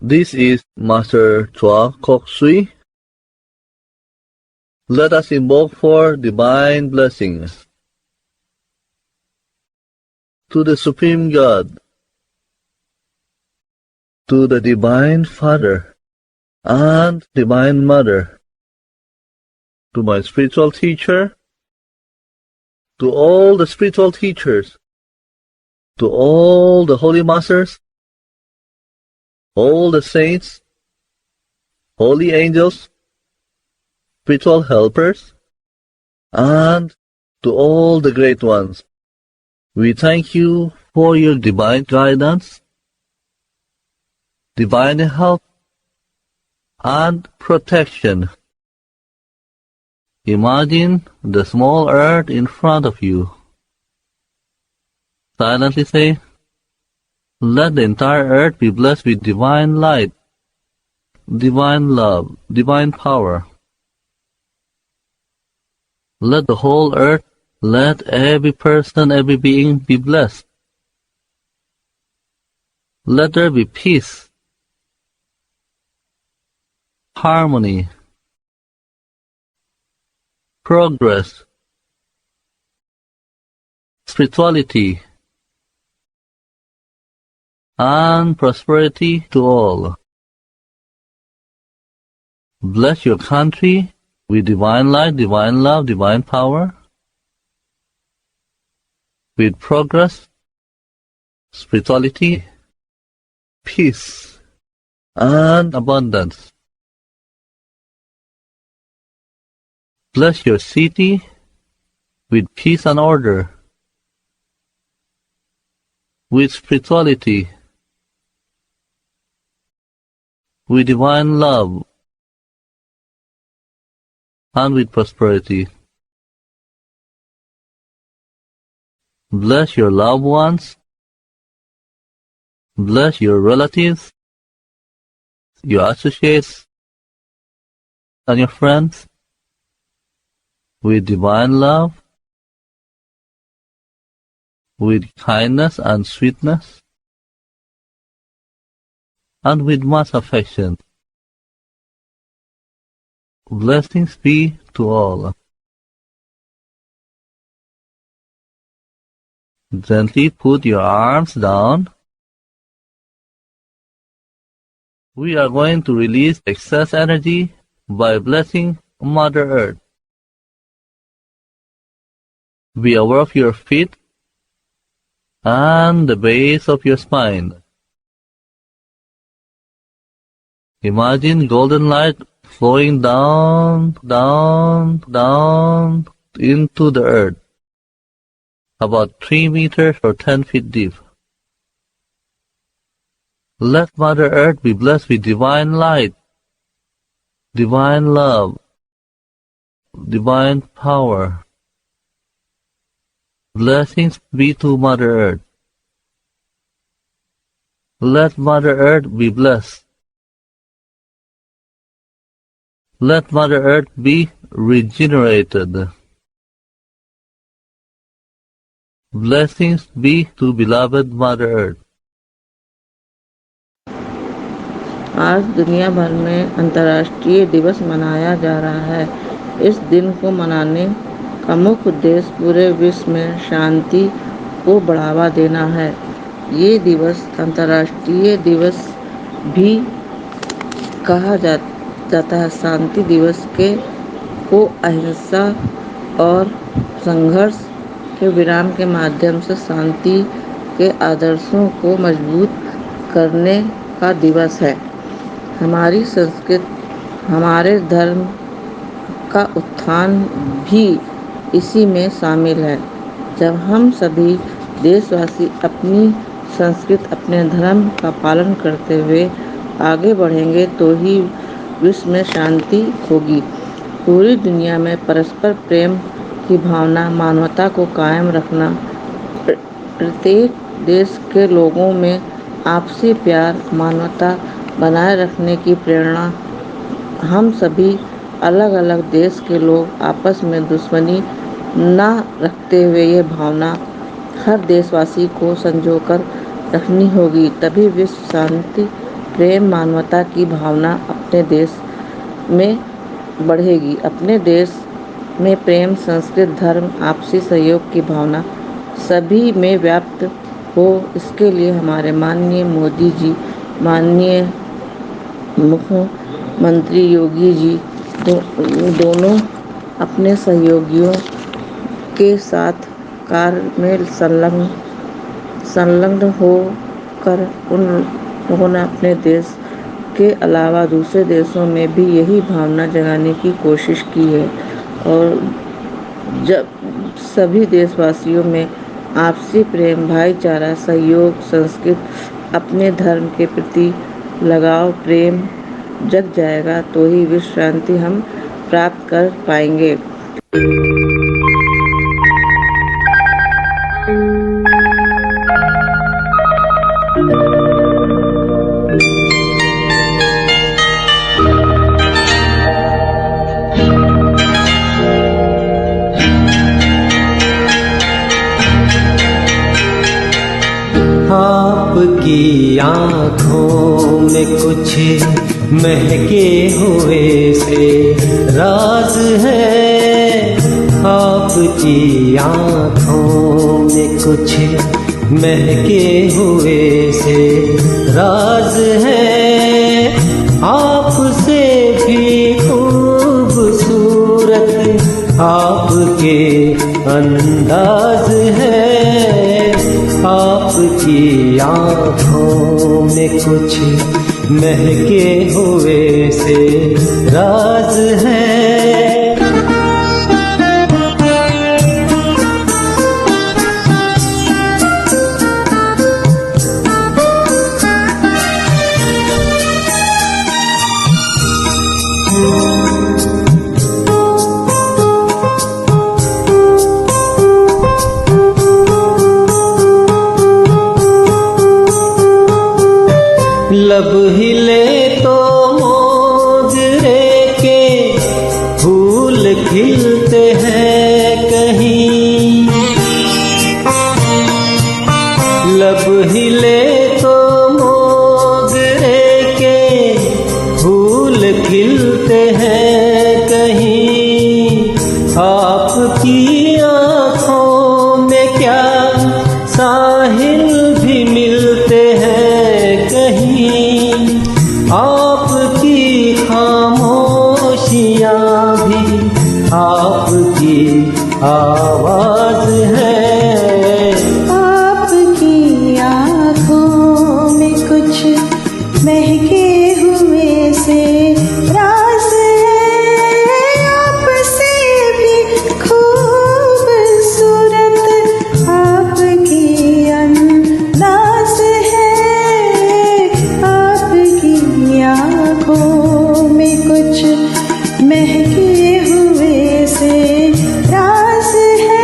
This is Master Chua Kok Sui. Let us invoke for divine blessings. To the Supreme God, to the Divine Father and Divine Mother, to my spiritual teacher, to all the spiritual teachers, to all the holy masters, all the saints, holy angels, spiritual helpers, and to all the great ones. We thank you for your divine guidance, divine help, and protection. Imagine the small earth in front of you. Silently say, let the entire earth be blessed with divine light, divine love, divine power. Let the whole earth, let every person, every being be blessed. Let there be peace, harmony, progress, spirituality, and prosperity to all. Bless your country with divine light, divine love, divine power, with progress, spirituality, peace, and abundance. Bless your city with peace and order, with spirituality, with divine love, and with prosperity. Bless your loved ones, bless your relatives, your associates, and your friends with divine love, with kindness and sweetness, and with much affection. Blessings be to all. Gently put your arms down. We are going to release excess energy by blessing Mother Earth. Be aware of your feet and the base of your spine. Imagine golden light flowing down, down, down into the earth, about 3 meters or 10 feet deep. Let Mother Earth be blessed with divine light, divine love, divine power. Blessings be to Mother Earth. Let Mother Earth be blessed. Let Mother Earth be regenerated. Blessings be to beloved Mother Earth. आज दुनिया भर में अंतर्राष्ट्रीय दिवस मनाया जा रहा है। इस दिन को मनाने का मुख्य उद्देश्य पूरे विश्व में शांति को बढ़ावा देना है। ये दिवस अंतर्राष्ट्रीय दिवस भी कहा जाता है। शांति दिवस को अहिंसा और संघर्ष के विराम के माध्यम से शांति के आदर्शों को मजबूत करने का दिवस है। हमारी संस्कृति, हमारे धर्म का उत्थान भी इसी में शामिल है। जब हम सभी देशवासी अपनी संस्कृति, अपने धर्म का पालन करते हुए आगे बढ़ेंगे तो ही विश्व में शांति होगी। पूरी दुनिया में परस्पर प्रेम की भावना, मानवता को कायम रखना, प्रत्येक देश के लोगों में आपसी प्यार, मानवता बनाए रखने की प्रेरणा, हम सभी अलग अलग देश के लोग आपस में दुश्मनी न रखते हुए ये भावना हर देशवासी को संजोकर रखनी होगी, तभी विश्व शांति प्रेम मानवता की भावना अपने देश में बढ़ेगी। अपने देश में प्रेम, संस्कृति, धर्म, आपसी सहयोग की भावना सभी में व्याप्त हो, इसके लिए हमारे माननीय मोदी जी, माननीय मुख्यमंत्री योगी जी दोनों अपने सहयोगियों के साथ कार्य में संलग्न होकर उन्होंने अपने देश के अलावा दूसरे देशों में भी यही भावना जगाने की कोशिश की है और जब सभी देशवासियों में आपसी प्रेम, भाईचारा, सहयोग, संस्कृति, अपने धर्म के प्रति लगाव, प्रेम जग जाएगा तो ही विश्व शांति हम प्राप्त कर पाएंगे। आपकी आँखों में कुछ महके हुए से राज है। आपकी आँखों में कुछ महके हुए से राज है। आपसे भी खूबसूरत आपके अंदाज है। आपकी आँखों में कुछ महके हुए से राज है। लब हिले तो मोगरे के फूल खिलते हैं कहीं। लब हिले तो मोगरे के फूल खिलते हैं कहीं। आपकी आँखों में क्या साहिल भी मिलते हैं कहीं। आपकी खामोशियाँ भी आपकी आवाज है। आपकी आँखों में कुछ महके हुए से राज है। आपसे भी खूबसूरत आपकी अंदाज है। आपकी आँखों में कुछ महके हुए से राज है।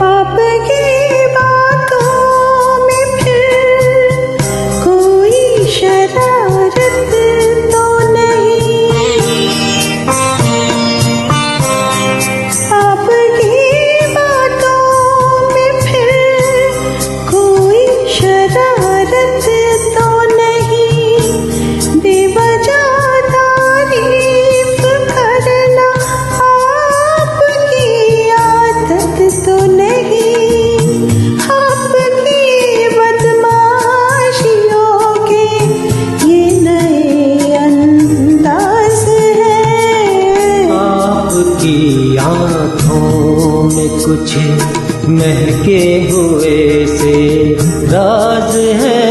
आपकी बातों में फिर कोई शरारत तो नहीं। आपकी बातों में फिर कोई शरारत तो नहीं। बेवजह तारीफ करना आपकी आदत तो नहीं। आपकी बदमाशियों के ये नए अंदाज है। आपकी आँखों में कुछ महके हुए से राज है।